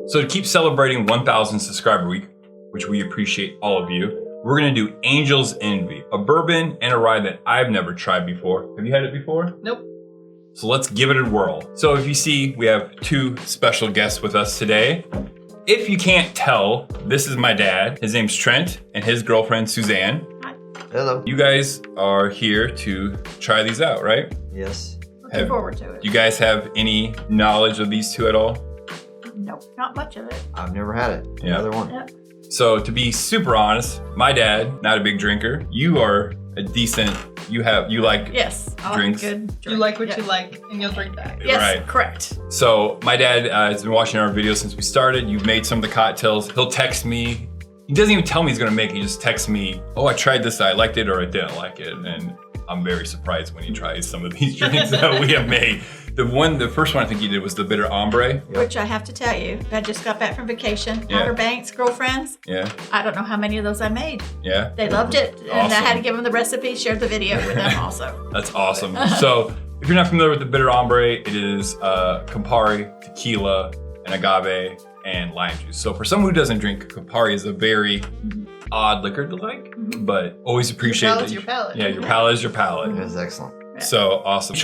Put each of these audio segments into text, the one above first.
So to keep celebrating 1,000 subscriber week, which we appreciate all of you, we're gonna do Angel's Envy, a bourbon and a rye that I've never tried before. Have you had it before? Nope. So let's give it a whirl. So if you see, we have two special guests with us today. If you can't tell, this is my dad. His name's Trent and his girlfriend, Suzanne. Hi. Hello. You guys are here to try these out, right? Yes. Looking forward to it. You guys have any knowledge of these two at all? Nope, not much of it. I've never had it. Yeah. Another one. Yep. So to be super honest, my dad, not a big drinker. You are a decent, you like Yes. I like drinks. a good drink. You like what Yeah. you like, and you'll drink that. Yes, Right. correct. So my dad has been watching our videos since we started. You've made some of the cocktails. He'll text me. He doesn't even tell me he's gonna make it. He just texts me, oh, I tried this, I liked it or I didn't like it. And I'm very surprised when he tries some of these drinks that we have made. The first one I think you did was the bitter ombre. Which I have to tell you, I just got back from vacation. Yeah. Outer Banks, girlfriends. Yeah, I don't know how many of those I made. yeah. They loved it. And I Awesome. had to give them the recipe, shared the video with them also. That's awesome. So if you're not familiar with the bitter ombre, it is Campari, tequila, and agave, and lime juice. So for someone who doesn't drink, Campari is a very odd liquor to like, but always appreciate Your that. palate's your palate. Yeah, your palate is your palate. It is excellent. So awesome.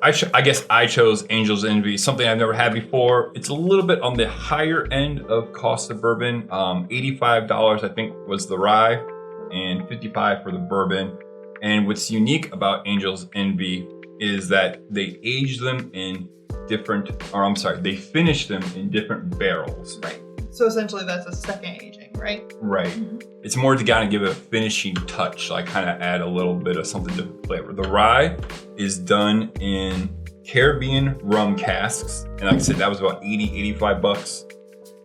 I guess I chose Angel's Envy, something I've never had before. It's a little bit on the higher end of cost of bourbon. $85 I think was the rye, and $55 for the bourbon. And what's unique about Angel's Envy is that they age them in they finish them in different barrels. Right. So essentially, that's a second aging, right? Right. It's more to kind of give it a finishing touch, like kind of add a little bit of something to flavor. The rye is done in Caribbean rum casks. And like I said, that was about $85.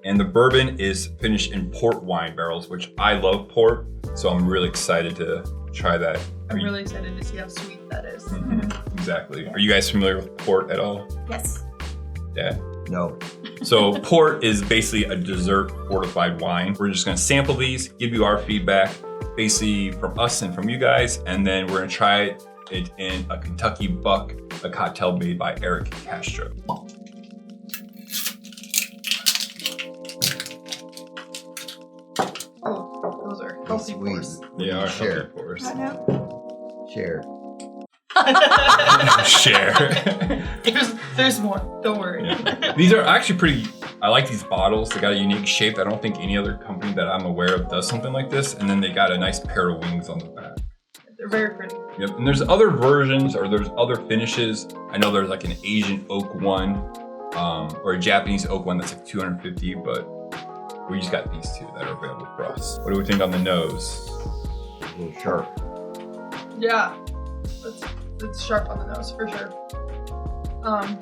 And the bourbon is finished in port wine barrels, which I love port. So I'm really excited to try that. I'm really excited to see how sweet that is. Exactly. Are you guys familiar with port at all? Yes. Yeah. No. So port is basically a dessert fortified wine. We're just gonna sample these, give you our feedback, basically from us and from you guys, and then we're gonna try it in a Kentucky Buck, a cocktail made by Eric Castro. Oh, those are healthy Sweet. pours. They are Share. healthy pours. I know. Share. Share. There's more. Don't worry. Yeah. These are actually pretty, I like these bottles. They got a unique shape. I don't think any other company that I'm aware of does something like this. And then they got a nice pair of wings on the back. They're very pretty. Yep, and there's other versions or there's other finishes. I know there's like an Asian oak one or a Japanese oak one that's like $250, but we just got these two that are available for us. What do we think on the nose? A little sharp. Yeah, it's sharp on the nose for sure.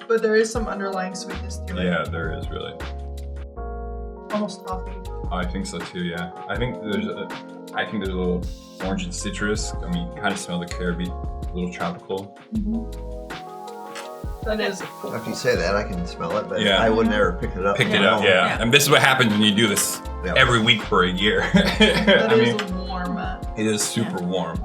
But there is some underlying sweetness to it. Yeah, there is really. Almost toffee. I think so too, yeah. I think there's a little orange and citrus. I mean, you kind of smell the Caribbean, a little tropical. That is. After you say that, I can smell it, but Yeah. I would never pick it up. Picked it up, yeah. And this is what happens when you do this Yeah. every week for a year. That I is mean, warm. it is super warm.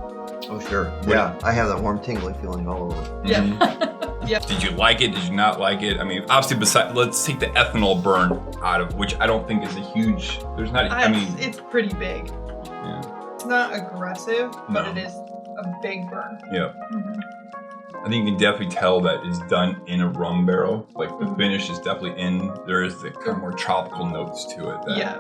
Oh, sure. Yeah, I have that warm tingly feeling all over. Yeah. Mhm. Yeah. Did you like it? Did you not like it? I mean, obviously, let's take the ethanol burn out of, which I don't think is a huge. There's not. I mean, it's pretty big. yeah, It's not aggressive, but No. it is a big burn. yeah. I think you can definitely tell that it's done in a rum barrel. Like the finish is definitely in. There is the kind of more tropical notes to it. That Yeah.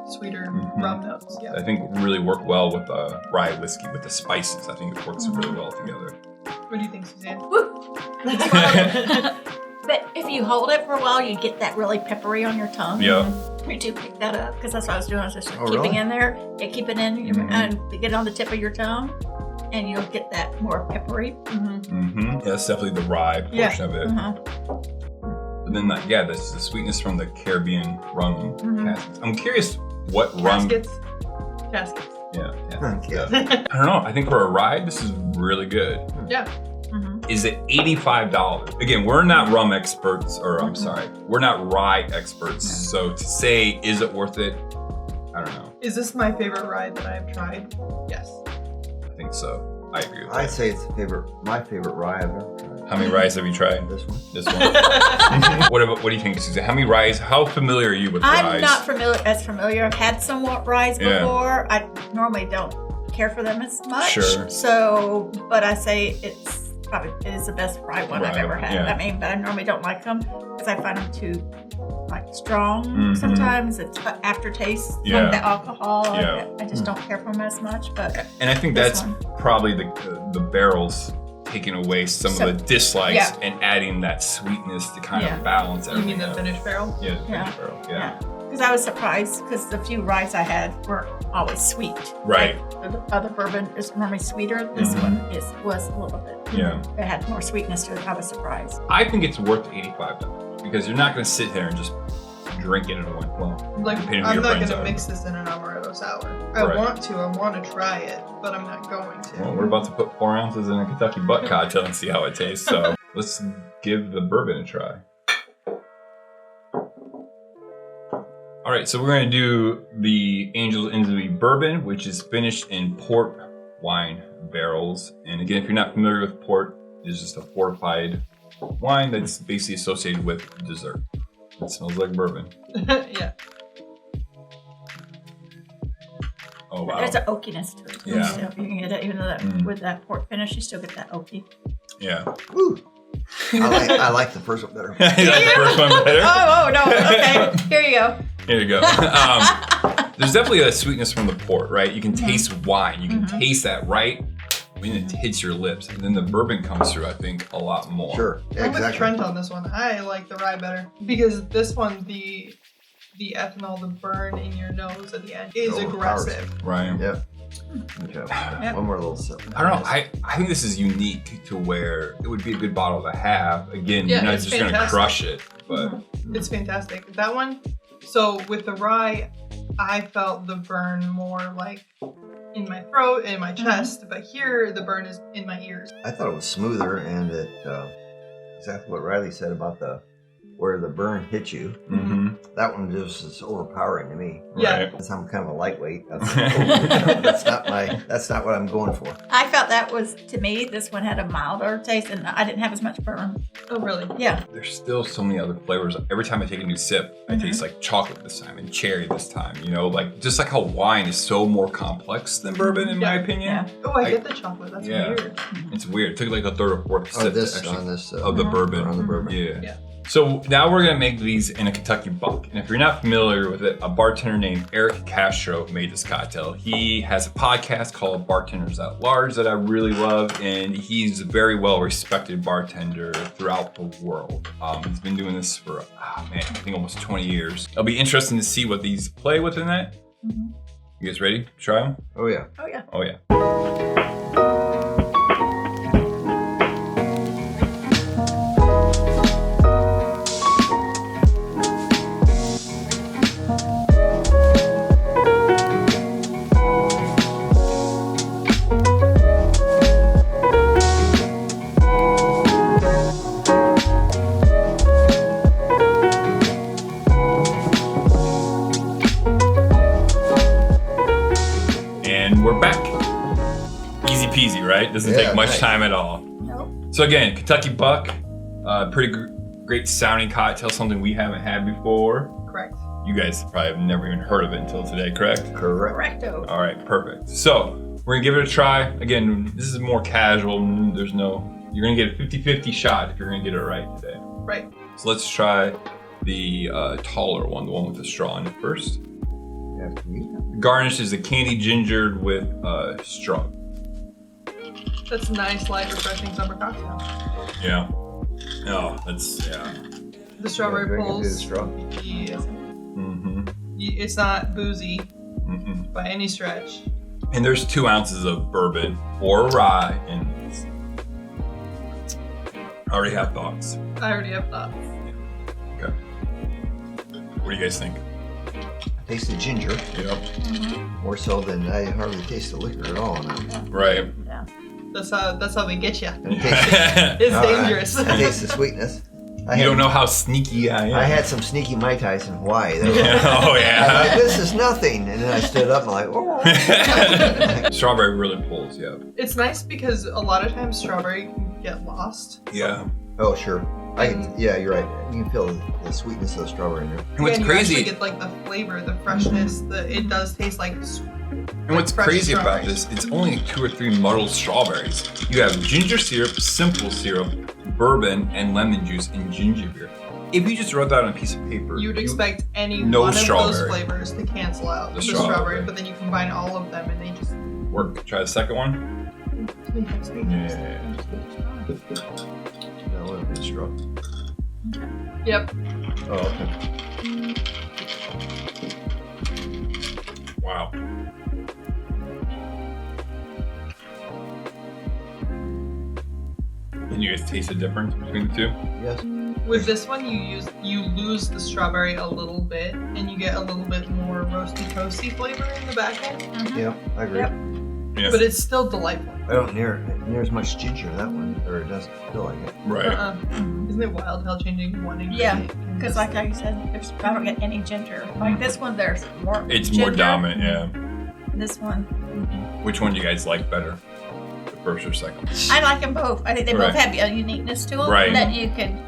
Sweeter Mhm. rum notes. Yeah. I think really work well with rye whiskey with the spices. I think it works really well together. What do you think, Suzanne? Woo. But if you hold it for a while, you get that really peppery on your tongue. Yeah. We do pick that up because that's what I was doing. I was just Oh, keeping really? in there. Yeah, keep it in Mhm. and get it on the tip of your tongue, and you'll get that more peppery. Mm-hmm. Yeah, that's definitely the rye portion of it. But then, the sweetness from the Caribbean rum caskets. I'm curious what rum. Caskets. Yeah. Yeah. I don't know. I think for a rye, this is really good. Yeah. Is it $85? Again, we're not rum experts, or I'm sorry, we're not rye experts. So to say, is it worth it? I don't know. Is this my favorite ride that I've tried? Yes. I think so. I agree with I'd that. say it's my favorite rye I've ever tried. How many ryes have you tried? This one. This one. What do you think, Susan? How many ryes? How familiar are you with I'm ryes? not as familiar. I've had somewhat ryes Yeah. before. I normally don't care for them as much. Sure. So, but I say it is the best rye one I've Rye, ever had. yeah. I mean, but I normally don't like them because I find them too strong Mhm. sometimes. It's aftertaste Yeah. from the alcohol. Yeah. I just don't care for them as much. But And I think This that's one. probably the barrels taking away some of the dislikes yeah. and adding that sweetness to kind Yeah. of balance You everything. mean the out. finished barrel? Yeah, the Yeah. finished barrel. Yeah. because I was surprised because the few ryes I had were always sweet. Right. Like, the other bourbon is normally sweeter. This Mhm. one was a little bit. Yeah. It had more sweetness to it. I was surprised. I think it's worth $85 because you're not going to sit here and just drink it in one. Well, Like, depending on I'm your not friends gonna are. mix this in an amaretto sour. I Right. want to try it, but I'm not going to. Well, we're about to put 4 ounces in a Kentucky butt cocktail and see how it tastes. So let's give the bourbon a try. All right, so we're going to do the Angel's Envy bourbon, which is finished in port wine barrels. And again, if you're not familiar with port, it's just a fortified wine that's basically associated with dessert. It smells like bourbon. Yeah. Oh wow! There's an oakiness to it. Yeah. Still, you can get it, even though that, Mm. with that port finish, you still get that oaky. Yeah. Woo. I like the first one better. You like the first one better? Oh no! Okay, here you go. Here you go. There's definitely a sweetness from the port, right? You can taste wine. You can taste that right when it hits your lips. And then the bourbon comes through, I think, a lot more. Sure. Yeah, I'm with exactly. Trent on this one. I like the rye better because this one, the ethanol, the burn in your nose at the end is Overpowers. aggressive. Right. Yeah. Okay. One more little sip. I don't know. I think this is unique to where it would be a good bottle to have. Again, Yeah, you're not it's just going to fantastic. crush it. But It's fantastic. That one. So with the rye, I felt the burn more like in my throat and in my chest, but here the burn is in my ears. I thought it was smoother, and it exactly what Riley said about where the burn hits you. mhm. That one just is overpowering to me. Yeah. Right. Because I'm kind of a lightweight. That's not what I'm going for. I felt that was, to me, this one had a milder taste, and I didn't have as much burn. Oh, really? Yeah. There's still so many other flavors. Every time I take a new sip, I taste like chocolate this time and cherry this time. You know, like just like how wine is so more complex than bourbon, in my Yeah. opinion. Yeah. Oh, I get the chocolate. That's Yeah. weird. It's weird. It took like the third or fourth Oh, sip this to actually on this of the bourbon. on the bourbon. Yeah. Yeah. So now we're gonna make these in a Kentucky buck. And if you're not familiar with it, a bartender named Eric Castro made this cocktail. He has a podcast called Bartenders at Large that I really love, and he's a very well respected bartender throughout the world. He's been doing this for, I think almost 20 years. It'll be interesting to see what these play within that. Mhm. You guys ready? Try them? Oh yeah. Oh yeah. Oh yeah. And we're back. Easy peasy, right? Doesn't Yeah, take much nice. time at all. Nope. So again, Kentucky Buck, pretty great sounding cocktail, something we haven't had before. Correct. You guys probably have never even heard of it until today, correct? Correct. Correcto. All right, perfect. So we're gonna give it a try. Again, this is more casual. You're gonna get a 50-50 shot if you're gonna get it right today. Right. So let's try the taller one, the one with the straw in it first. After you. Garnish is a candy gingered with straw. That's a nice, light, refreshing summer cocktail. Yeah. Oh, that's, yeah. The strawberry Drink it through the pulls. straw. Mm-hmm. It's not boozy Mm-mm. by any stretch. And there's 2 ounces of bourbon or rye in this. I already have thoughts. I already have thoughts. Okay. What do you guys think? Taste the ginger Yep. more so than I hardly taste the liquor at all. Now. Right. Yeah. That's how they get you. And taste It's no, dangerous. I taste the sweetness. You don't know how sneaky I am. I had some sneaky Mai Tais in Hawaii. They were- Oh, I'm like, yeah. this is nothing. And then I stood up and I'm like, oh. Strawberry really pulls, yeah. It's nice because a lot of times strawberry can get lost. Yeah. Oh, sure. Yeah, you're right. You can feel the sweetness of the strawberry in there. And what's and crazy, you actually get like the flavor, the freshness. It does taste like. and what's fresh crazy about strawberries. this, it's only 2 or 3 muddled strawberries. You have ginger syrup, simple syrup, bourbon, and lemon juice and ginger beer. If you just wrote that on a piece of paper, You would expect any no one of strawberry. those flavors to cancel out The the strawberry, strawberry. but then you combine all of them and they just. work. Try the second one. Yeah. That would have been straw. Yep. Oh, okay. Wow. Can you guys taste the difference between the two? Yes. With this one, you lose the strawberry a little bit, and you get a little bit more roasty toasty flavor in the back end. Yeah, I agree. Yep. Yes. But it's still delightful. I don't near as much ginger in that one, or it doesn't feel like it. Right. Isn't it wild how changing one Yeah, ingredient? can Because just- like you said, I don't get any ginger. Like this one, there's more. It's ginger. more dominant, yeah. This one, Which one do you guys like better? The first or second? I like them both. I think they both Right. have a uniqueness to them Right. that you can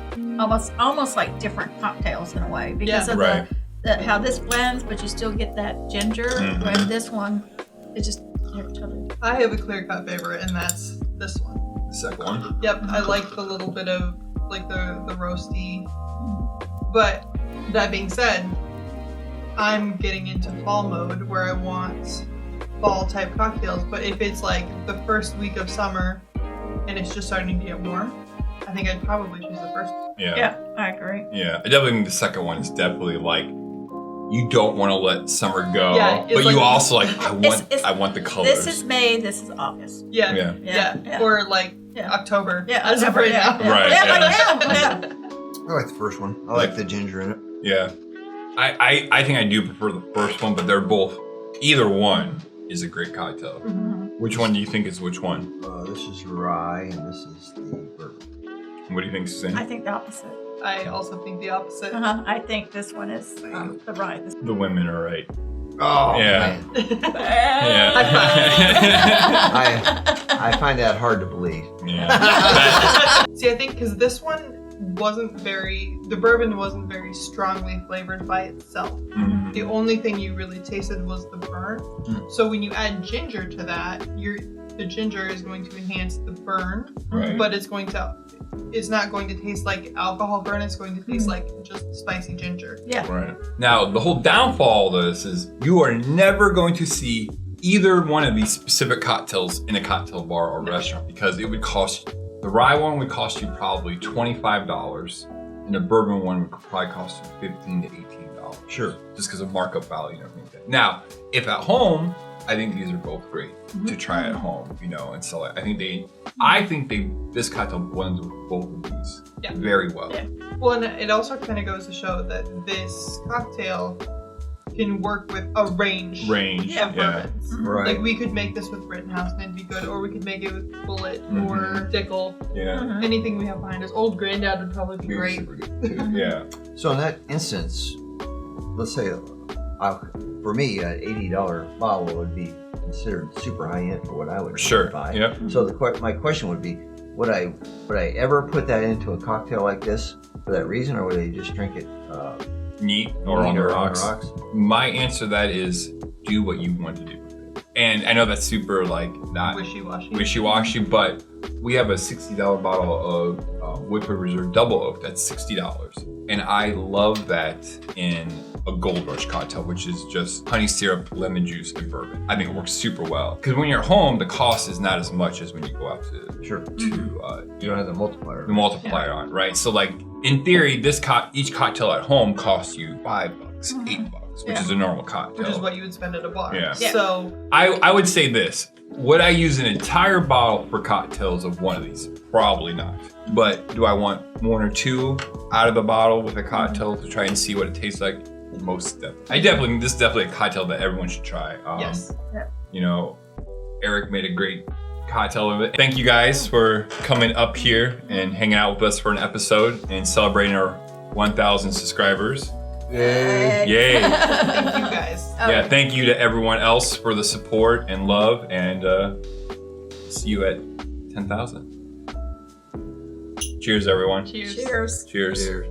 almost like different cocktails in a way because Yeah. of Right. the how this blends, but you still get that ginger. Mhm. And this one, it just totally. I have a clear-cut favorite, and that's this one. The second one? Yep, I like the little bit of like the roasty. But that being said, I'm getting into fall mode where I want fall type cocktails. But if it's like the first week of summer and it's just starting to get warm, I think I'd probably choose the first one. Yeah. Yeah, I agree. Yeah. I definitely think the second one is definitely like you don't want to let summer go, Yeah, it's but like- you also like It's- I want the colors. This is May. This is August. Yeah, Yeah. yeah, Yeah. Or like Yeah. October. Yeah, as of right now. Right, Yeah, yeah. like now. Yeah. I like the first one. I like the ginger in it. Yeah. I think I do prefer the first one, but they're both either one is a great cocktail. Mhm. Which one do you think is which one? This is rye, and this is the bourbon. What do you think, Susan? I think the opposite. I also think the opposite. I think this one is the rye. This The women are right. Oh, Yeah. man. Yeah. I find that hard to believe. Yeah. See, I think because this one the bourbon wasn't very strongly flavored by itself. Mhm. The only thing you really tasted was the burn. Mm. So when you add ginger to that, the ginger is going to enhance the burn, Right. but it's not going to taste like alcohol burn. It's going to taste like just spicy ginger. Yeah. Right. Now, the whole downfall of this is you are never going to see either one of these specific cocktails in a cocktail bar or restaurant because it would cost, the rye one would cost you probably $25 and the bourbon one would probably cost you $15 to $18. Sure. Just because of markup value and everything like that. Now, if at home, I think these are both great to try at home, and so I think this cocktail blends with both of these Yeah. very well. Yeah. Well, and it also kind of goes to show that this cocktail can work with a range Range, of yeah. bourbons. Right. Like we could make this with Rittenhouse and it'd be good, or we could make it with Bullet or Mhm. Dickel. Yeah. Mhm. Anything we have behind us. Old Granddad would probably be Be great. super good too. Yeah. So in that instance, let's say, for me, an $80 bottle would be considered super high end for what I would Sure. buy. Yep. So my question would be, would I ever put that into a cocktail like this for that reason, or would I just drink it Neat or on neat the rocks. My answer to that is do what you want to do. And I know that's super not Wishy-washy. wishy-washy, but we have a $60 bottle of Woodford Reserve Double Oak that's $60. And I love that in a Gold Rush cocktail, which is just honey syrup, lemon juice, and bourbon. I think it works super well. Because when you're at home, the cost is not as much as when you go out to Sure. you You don't have the multiplier. the multiplier on, right? So in theory, each cocktail at home costs you $5, $8, which Yeah. is a normal cocktail. Which is what you would spend at a bar. Yeah. Yeah. So I would say this. Would I use an entire bottle for cocktails of one of these? Probably not. But do I want one or two out of the bottle with a cocktail to try and see what it tastes like? Most definitely. This is definitely a cocktail that everyone should try. yes. Eric made a great cocktail of it. Thank you guys for coming up here and hanging out with us for an episode and celebrating our 1,000 subscribers. Yay. Yay. Thank you guys. Yeah, thank you to everyone else for the support and love, and see you at 10,000. Cheers, everyone. Cheers. Cheers. Cheers. Cheers.